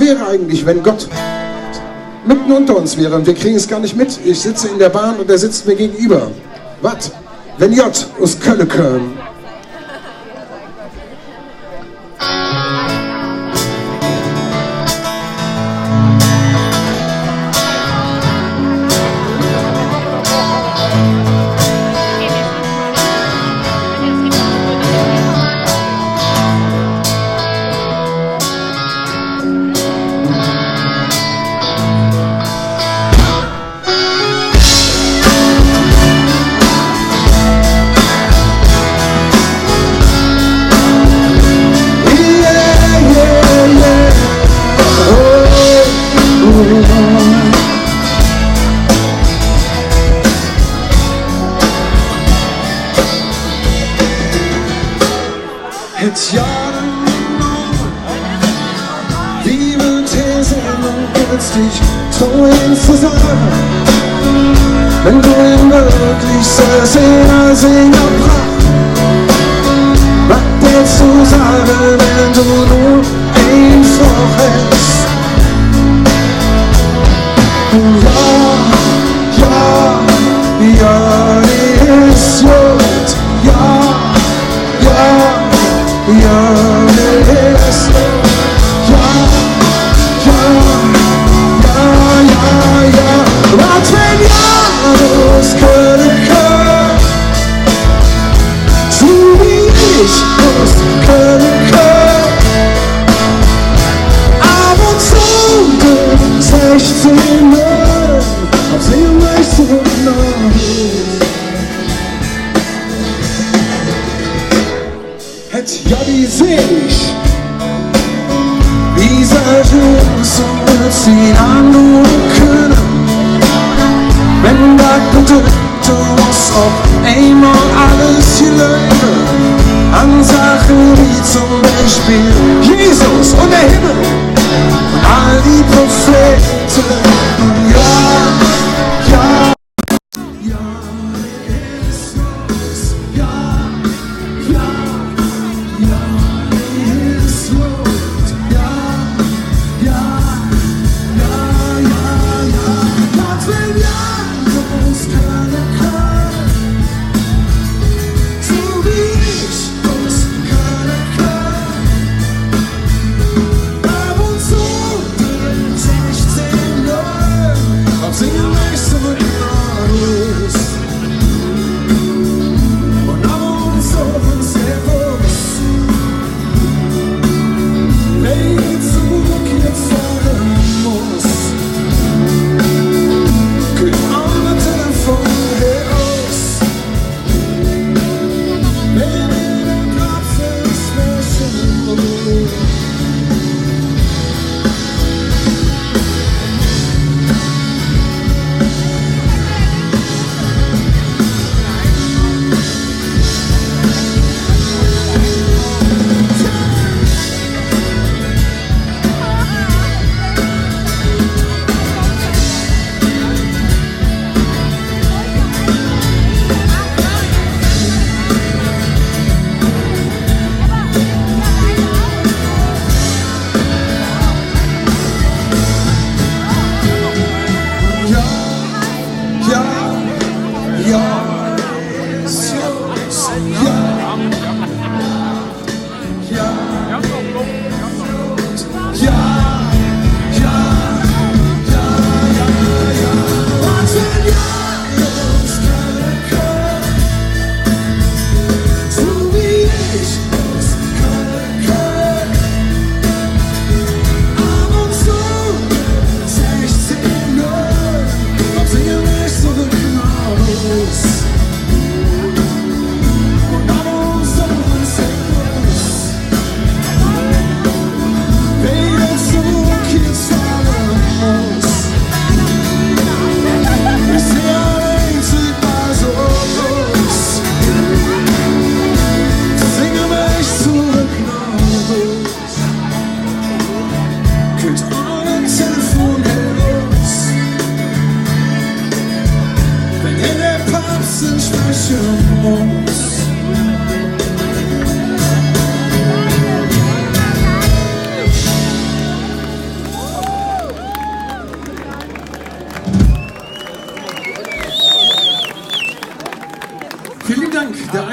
wäre eigentlich, wenn Gott mitten unter uns wäre und wir kriegen es gar nicht mit? Ich sitze in der Bahn und er sitzt mir gegenüber. Was? Wenn J aus Köln kam. It's Jahren Bibelthesen und günstig Treuen zu sagen. Wenn du ihn wirklich sehr sehr Sänger brach, was willst du sagen, wenn du nur ein vorhältst? Ja, ist gut, ja, es ist was wenn Janus Köln so wie ich aus Köln ab und zu 16 Mal auf sie mich zurückgenommen. Ja, die seh ich, wie Sergeus und sie an nur können. Wenn das bedeutet, du musst auf einmal alles gelösen. An Sachen wie zum Beispiel Jesus und der Himmel und all die Propheten.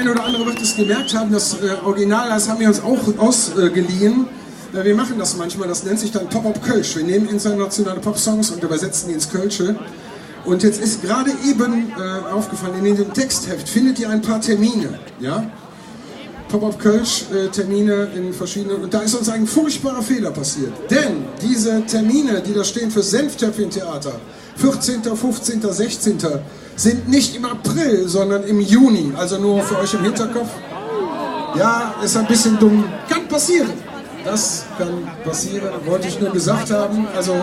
eine oder andere wird es gemerkt haben, das Original, das haben wir uns auch ausgeliehen. Wir machen das manchmal, das nennt sich dann Pop-Up Kölsch. Wir nehmen internationale Pop-Songs und übersetzen die ins Kölsche. Und jetzt ist gerade eben aufgefallen, in dem Textheft findet ihr ein paar Termine. Ja? Pop-Up Kölsch, Termine in verschiedenen... Und da ist uns ein furchtbarer Fehler passiert. Denn diese Termine, die da stehen für Senftöpfchen-Theater, 14., 15., 16., sind nicht im April, sondern im Juni. Also nur für euch im Hinterkopf. Ja, ist ein bisschen dumm. Kann passieren. Das kann passieren, wollte ich nur gesagt haben. Also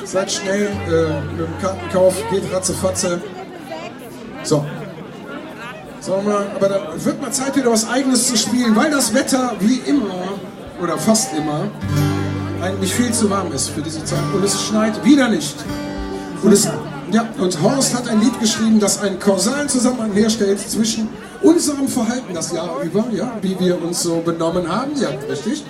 seid schnell mit dem Kartenkauf, geht ratzefatze. So. Sagen wir, aber da wird mal Zeit, wieder was Eigenes zu spielen, weil das Wetter wie immer, oder fast immer, eigentlich viel zu warm ist für diese Zeit. Und es schneit wieder nicht. Und Horst hat ein Lied geschrieben, das einen kausalen Zusammenhang herstellt zwischen unserem Verhalten das Jahr über, ja, wie wir uns so benommen haben, ja, richtig.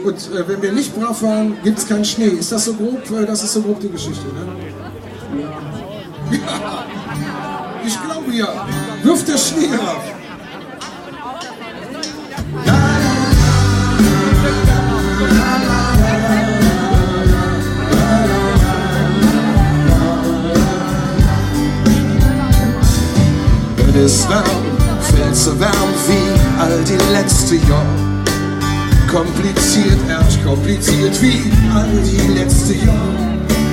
Und wenn wir nicht brav waren, gibt es keinen Schnee. Ist das so grob? Das ist so grob die Geschichte, ne? Ja. Ich glaube ja. Wirft der Schnee herab. Es warm, viel zu warm wie all die letzte Jahr. Kompliziert, erst kompliziert wie all die letzte Jahr.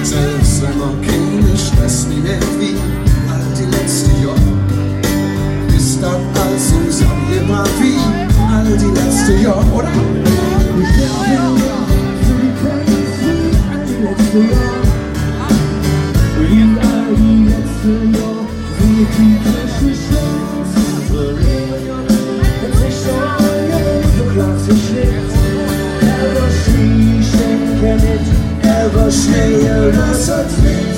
Selbst wenn man keinen Stress nie mehr wie all die letzte Jahr. Ist das alles zusammengebracht wie all die letzte Jahr, oder? Ich glaube, all die letzte Jahr. Wie all die letzte Jahr. Wie die Schnee, das hat mit.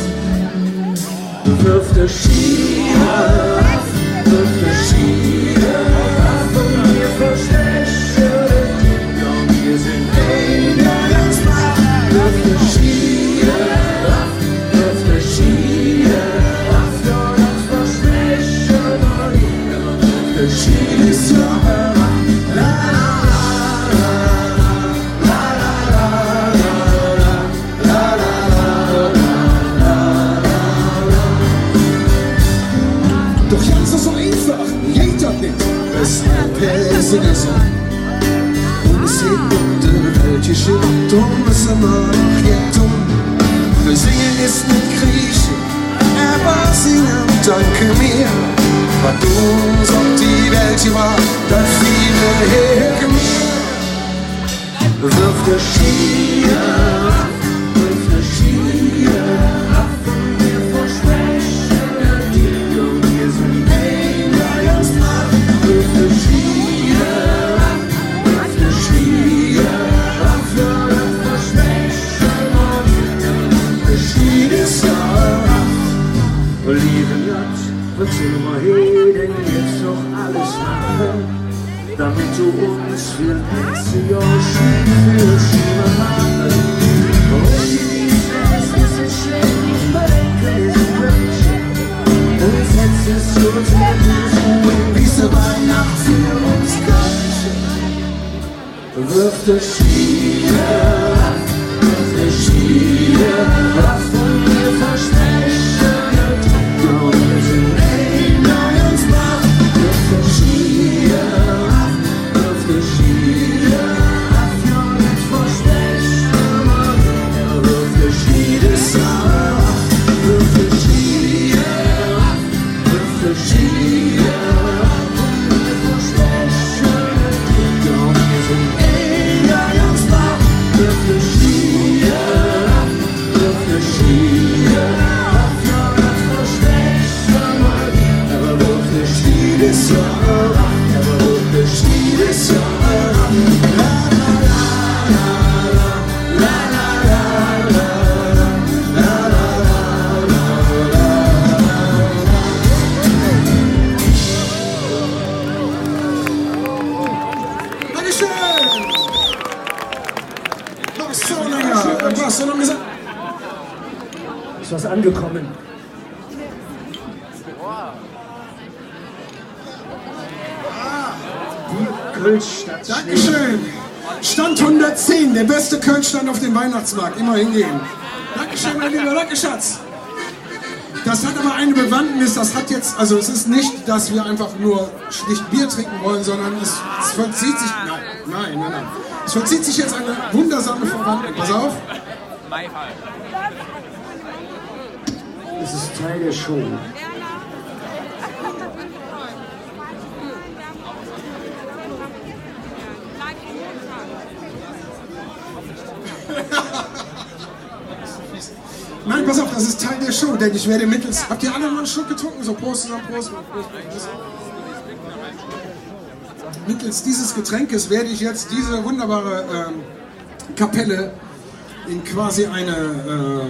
Wirft der Ski ab, wirft der Ski ab und wir versprechen, ja, wir sind ganz wach. Wirft der Ski ab, wirft der Ski ab, ja, das versprechen, wirft der Ski ist ja singen so. Und es sieht unter welche Schild, ist immer noch Jettung. Wir singen ist nicht Griechen, aber singen danke mir. Was uns auf die Welt hier war, dann viele Hege mir. Wirf der Ski ab, wirf der Ski ab und wir versprechen dir, und wir sind ganz nah. Wirf der Ski wird immer jeden jetzt noch alles machen, damit du uns für nächste Jahr für Schiene machen. Und die Liebe ist schlecht, ich bedenke, wir sind glücklich. Und jetzt ist uns mit diese Weihnacht für uns Kölsch. Wirf der Schiene ab, wirf der Schiene ab und wir versprechen, ja, wir sind ist was angekommen. Kölschstadt. Dankeschön. Stand 110, der beste Kölschstand auf dem Weihnachtsmarkt. Immer hingehen. Dankeschön, mein Lieber. Danke, Schatz. Das hat aber eine Bewandtnis, das hat jetzt, also es ist nicht, dass wir einfach nur schlicht Bier trinken wollen, sondern es vollzieht sich, nein. Es vollzieht sich jetzt eine wundersame Verwandlung. Pass auf. Das ist Teil der Show. Nein, pass auf, das ist Teil der Show, denn ich werde mittels... Habt ihr alle mal einen Schluck getrunken? So, Prost zusammen, Prost. Mittels dieses Getränkes werde ich jetzt diese wunderbare Kapelle in quasi eine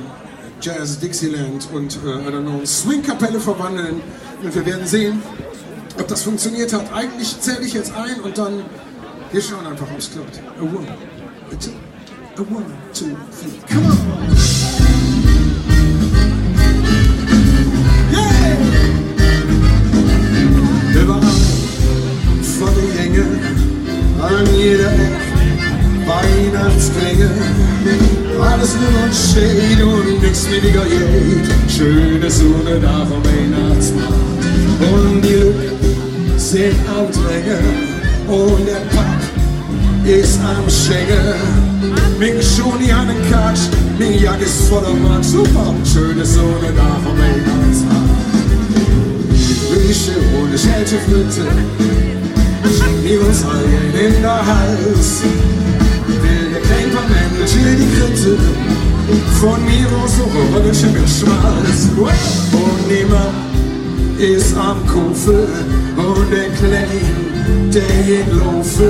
Jazz, Dixieland und I don't know, Swing-Kapelle verwandeln. Und wir werden sehen, ob das funktioniert hat. Eigentlich zähle ich jetzt ein und dann... Wir schauen einfach, ob es klappt. A one, two, three, come on! Überall vor der Gänge, an jeder Ecke, Weihnachtsklänge, alles nur und Shade und nix weniger je. Schöne Sonne da vom Weihnachtsmarkt und die Lücken sind am Dränge und der Pack ist am Schänge. Mink schon die an den Katsch, die Jacke ist voller Mark, super, schöne Sonne da vom Weihnachtsmarkt. Rieche ohne Schelte Flöte, die uns allen in der Hals. Will der Kränkermäntel, chill die Kritte, von mir aus so röhrliche mit Schmalz. Und niemand ist am Kufe und der Klein, der geht laufe.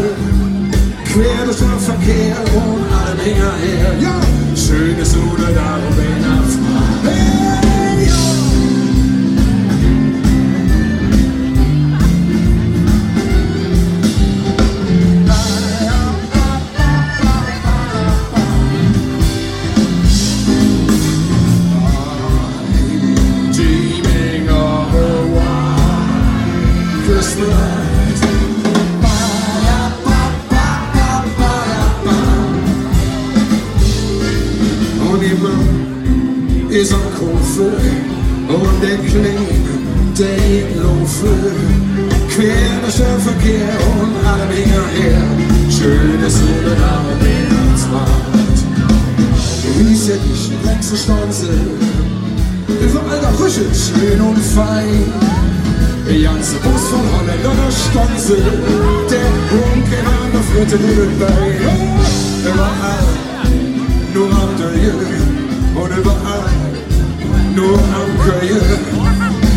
Quer durch den Verkehr und alle Dinger her. Ja, schöne Sonne da am Weihnachtsmarkt. Hey, ja. Ist am Kufe und der Kleine, der laufe, quer durch den Verkehr und alle Dinger her. Schöne Sonne da am Weihnachtsmarkt. Grüße dich, längste Stanze, überall da rüschelt schön und fein. Der ganze Bus von Holländer der Stanze, der Hunken an der Fritte mit Bein. Überall, nur am Döje. Und überall, nur am Köhe.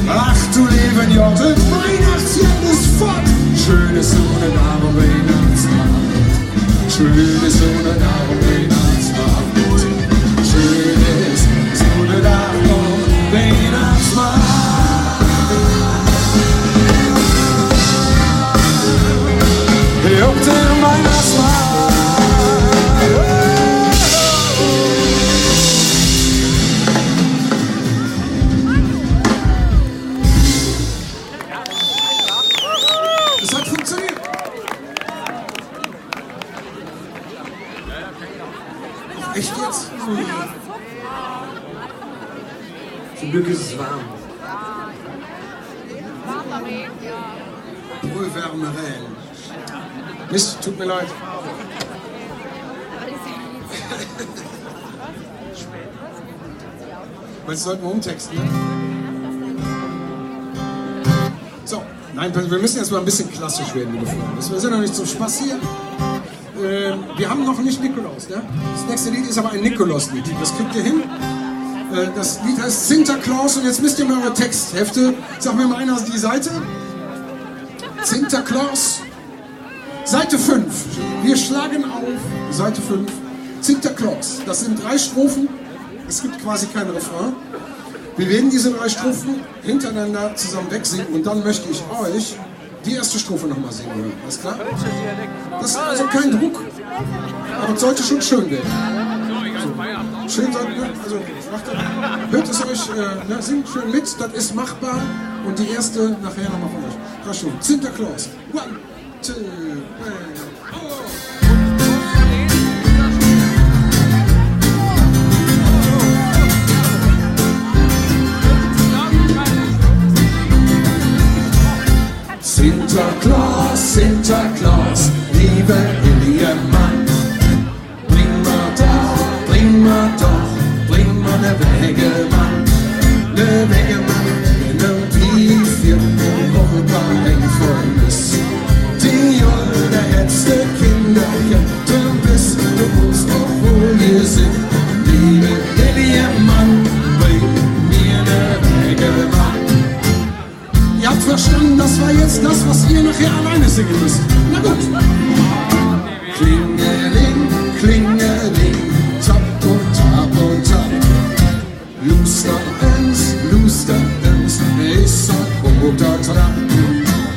Ach du lieben Jott, das Weihnachtsjahr ist fort. Schöne Sonne da am Weihnachtsmarkt. Schöne Sonne da am Weihnachtsmarkt. Schöne Sonne da am Weihnachtsmarkt. Juckt den Weihnachtsmarkt. Echt jetzt? Zum Glück ist es warm. Wohlwärmerell. Mist, tut mir leid. Weil es sollten wir umtexten, ne? So, nein, wir müssen jetzt mal ein bisschen klassisch werden, liebe Freunde. Wir sind noch nicht zum Spaß hier. Wir haben noch nicht Nikolaus, ne? Das nächste Lied ist aber ein Nikolaus-Lied. Das kriegt ihr hin. Das Lied heißt Sinterklaus und jetzt müsst ihr mal eure Texthefte. Sag mir mal einer die Seite. Sinterklaus. Seite 5. Wir schlagen auf Seite 5. Sinterklaus. Das sind 3 Strophen. Es gibt quasi keinen Refrain. Wir werden diese 3 Strophen hintereinander zusammen wegsingen und dann möchte ich euch die erste Strophe nochmal singen hören. Alles klar? Das ist also kein Druck, aber es sollte schon schön werden. So. Schön sein, also hört es euch, singt schön mit, das ist machbar. Und die erste nachher nochmal von euch. Rasch schon. Sinterklaus. 1, 2, 3, oh. Sinterklaas, liebe Mann, bring mal ne Wegemann, in nem Brief, wo Europa eng voll ist. Die Jolle hetzte Kinderchen, du bist, du musst auch wohl hier sind. Liebe Mann, bring mir ne Wegemann. Ihr habt verstanden, das war jetzt das, was ihr nachher alleine singen müsst. Na gut. Klingeling, klingeling, tap und tap und tap. Luster eins, ich sag oder Trab.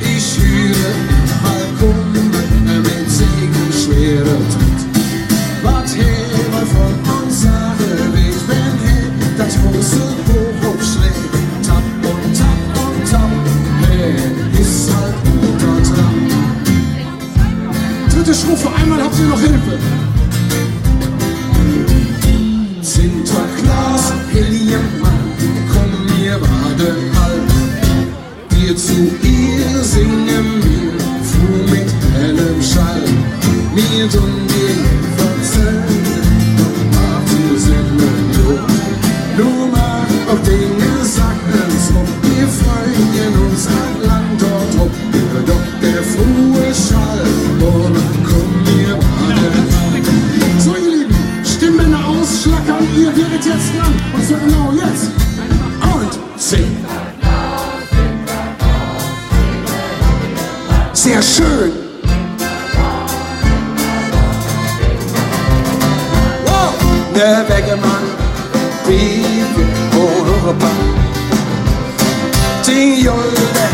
Ich höre Balkon mit Segenschwere tritt. Wat her von uns sage, ich bin hier, das große Hoch schlägt. Tap und tap und tap. Ist halt unter Trab. Dritte Strophe, einmal habt ihr noch Hilfe. Sinterklaas, Mann, komm mir wade halb. Wir zu ihr singen wir, fuhr mit hellem Schall. Mir tun dir verzeihen, und macht wir singen nur mach auf Dinge, sagt uns ob. Wir freuen uns ein Land dort ob, doch der frohe Schall, und komm mir wade. So ihr Lieben, Stimmbänder ausschlackern, ihr werdet jetzt dran. Und so genau jetzt. Und 10. sehr schön. Wow. Der Wegemann, wie Europa. Die Jolle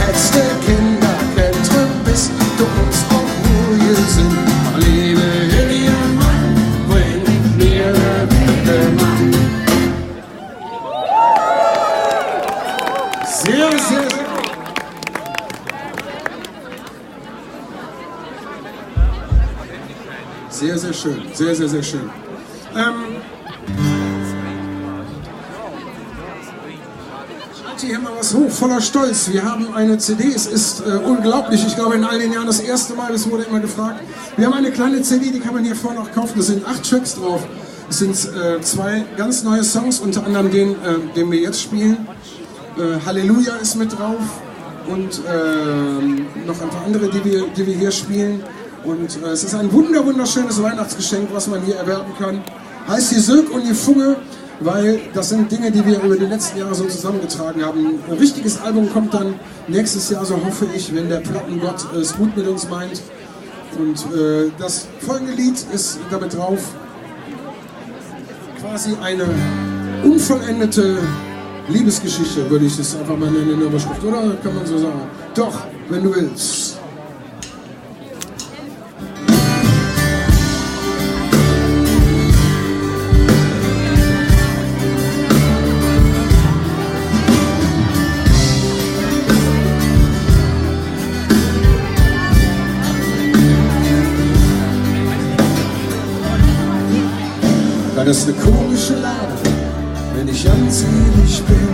hetzte Kinder kennt, bis du uns auch ruhig sind. Liebe Mann, bring mir den Mann. Sehr, sehr, sehr. Sehr, sehr schön. Sehr, sehr, sehr schön. Hier haben wir was hoch, voller Stolz. Wir haben eine CD, es ist unglaublich. Ich glaube, in all den Jahren das erste Mal, es wurde immer gefragt. Wir haben eine kleine CD, die kann man hier vorne auch kaufen. Da sind 8 Tracks drauf. Es sind 2 ganz neue Songs, unter anderem den wir jetzt spielen. Halleluja ist mit drauf und noch ein paar andere, die wir hier spielen. Und es ist ein wunderschönes Weihnachtsgeschenk, was man hier erwerben kann. Heißt die Sülk und die Funge, weil das sind Dinge, die wir über die letzten Jahre so zusammengetragen haben. Ein richtiges Album kommt dann nächstes Jahr, so hoffe ich, wenn der Plattengott es gut mit uns meint. Und das folgende Lied ist damit drauf. Quasi eine unvollendete Liebesgeschichte, würde ich das einfach mal nennen in der Überschrift, oder? Kann man so sagen. Doch, wenn du willst. Das ist eine komische Lage, wenn ich ganz ehrlich bin.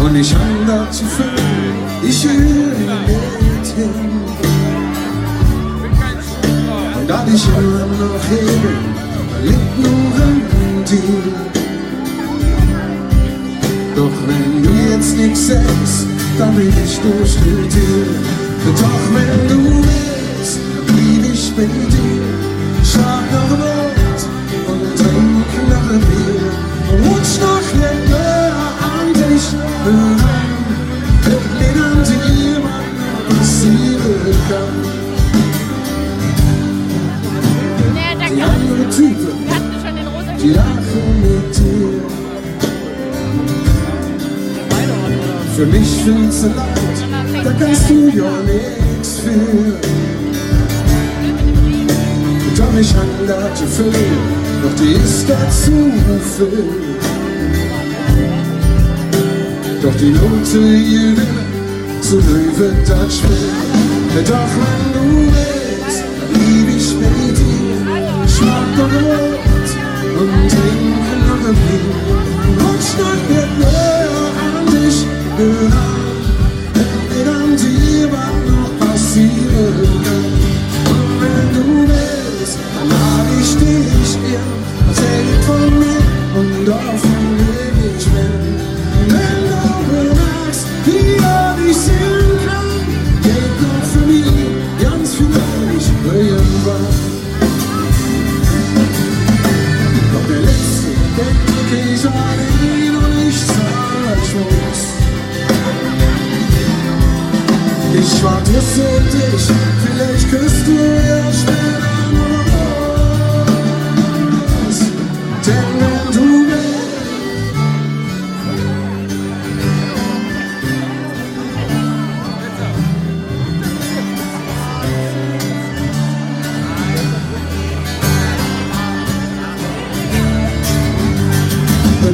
Und ich hang dazu viel, ich höre nicht hin. Und da ich immer noch hebe, liegt nur an dir. Doch wenn du jetzt nichts sagst, dann bin ich durch die Tür. Doch wenn du willst, blieb ich bei dir. Schlag nach Wort und trink nach Bier. Rutsch noch länger an dich heran. Mit an dir, was passieren kann. Die andere Typen, die lachen mit dir. Für mich find's leid, da kannst du ja nichts für. Doch ich hang dazu viel, doch die ist dazu viel. Doch die Note jede zu Löwe das Spiel. Doch wenn du willst, lieb ich mit dir, schwarz und rot und trinken noch ein Bier. Rutschnacht wird näher an dich gerannt, wenn an dir was noch passieren kann. Und wenn du willst, dann lade ich dich in, erzähl von mir und davon lebe ich mit. Wenn du bemerkst, wie er dich sehen kann, geht noch für mich ganz vielleicht irgendwann. Doch der Letzte denke ich an ihn und ich zahle Schmuss. Ich warte für dich, vielleicht küsst du ja später noch was. Denn wenn du willst,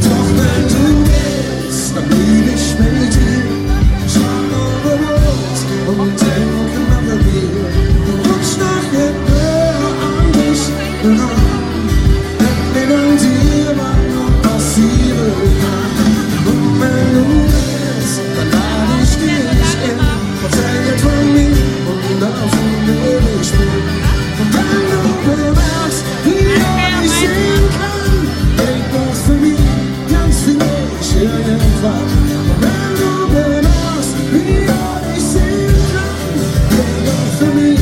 doch wenn du willst, dann lieb ich mit dir. Und denken an Bier, rutsch nachher näher an dich ran, wenn an dir was noch passieren kann. Und wenn du willst, dann lade ich dich in, erzähl jetzt von mir und davon lebe ich mit. Und wenn du bemerkst, wie er dich sehen kann, denk doch für mich ganz vielleicht irgendwann. Und wenn du bemerkst, wie er dich sehen kann, für mich,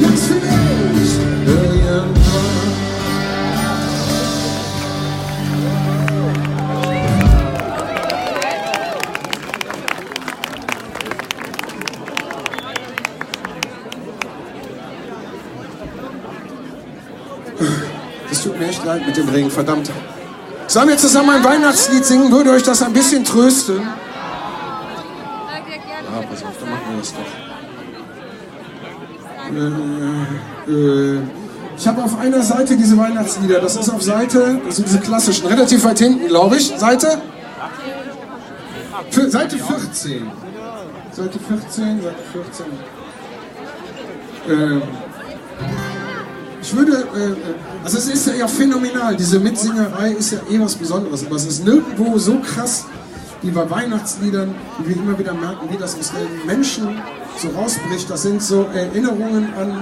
jetzt für dich, irgendwann. Das tut mir echt leid mit dem Regen, verdammt. Sollen wir zusammen ein Weihnachtslied singen? Würde euch das ein bisschen trösten? Ja, pass auf, dann machen wir das doch. Ich habe auf einer Seite diese Weihnachtslieder. Das ist auf Seite, das sind diese klassischen, relativ weit hinten, glaube ich. Seite 14. Seite 14, Seite 14. Ich würde, also es ist ja phänomenal, diese Mitsingerei ist ja eh was Besonderes, aber es ist nirgendwo so krass wie bei Weihnachtsliedern, wie wir immer wieder merken, wie das aus den Menschen so rausbricht. Das sind so Erinnerungen an,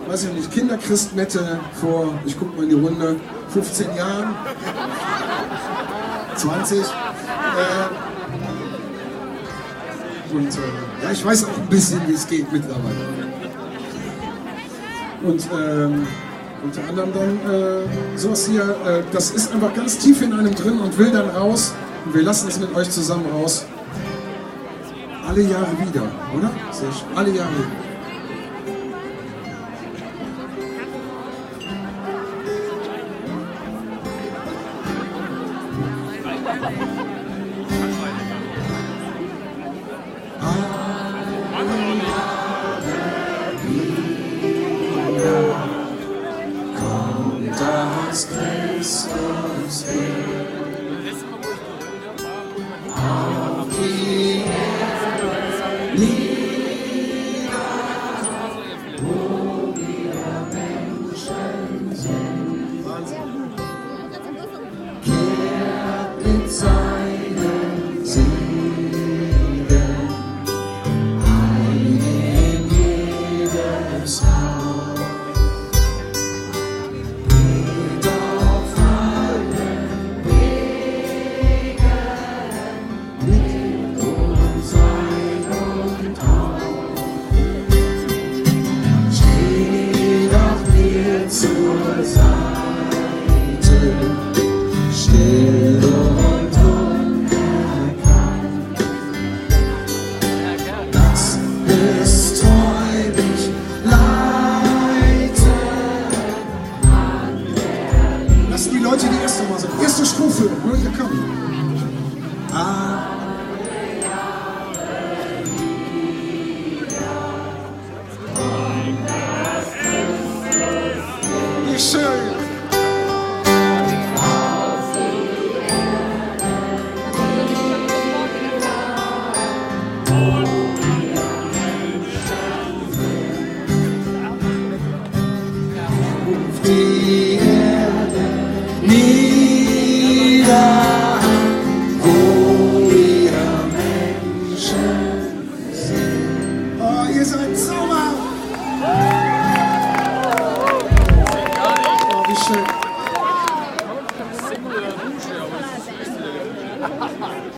weiß ich nicht, Kinderchristmette vor, ich guck mal in die Runde, 15 Jahren, 20. Ja, ich weiß auch ein bisschen, wie es geht mittlerweile. Und unter anderem dann sowas hier, das ist einfach ganz tief in einem drin und will dann raus. Und wir lassen es mit euch zusammen raus. Alle Jahre wieder, oder? Sehr schön. Alle Jahre wieder. Christus auf die Erde nieder, wo wir Menschen sind. Kehrt mit seinen Segen ein in jedes Haus. Zur Seite, still und unerkannt. Das ist treu mich leiten. Lass die Leute die erste Mal sagen. Erste Strophe, nur hier kommen. Schön. Jahr.